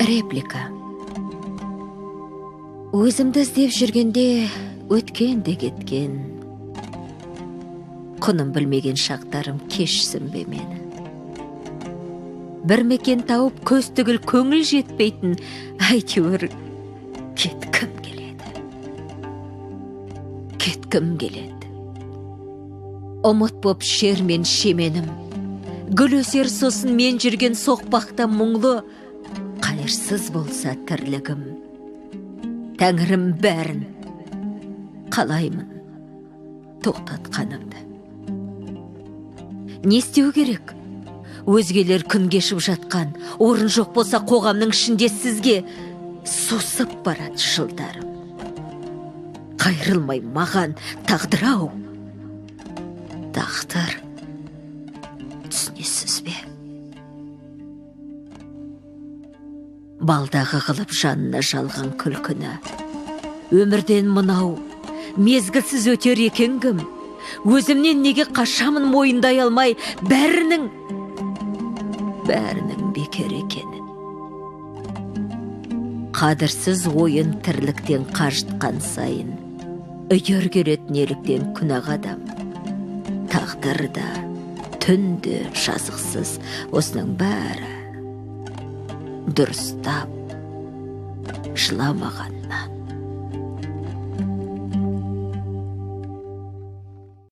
Реплика. Өзімді іздеп жүргенде өткен де кеткен. Құнын білмеген шақтарым кешсін бе мені. Бір мекен тауып көз түгіл көңіл жетпейтін, әйтеуір кеткім келеді. Кеткім келеді. Ұмыт боп шер мен шеменім. Гүл өсер сосын мен жүрген соқпақта мұңлы, қайырсыз болса тірлігім. Тәңірім бәрін қалаймын тоқтатқанымды. Не істеу керек? Өзгелер күн кешіп жатқан, орын жоқ болса қоғамның ішінде сізге сусып барады жылдарым. Қайрылмай маған тағдыр-ау. Тағдыр, түсінесіз бе? Балдағы қылып жанына жалған күлкіні. Өмірден мынау, мезгілсіз өтер екен кім? Өзімнен неге қашамын мойындай алмай, бәрінің бекер екенін. Қадірсіз ойын тірліктен қажытқан сайын, үйір келет неліктен күнақ адам. Тағдырда, түнде жазықсыз осының бәрі дұрыстап жыламағаннан.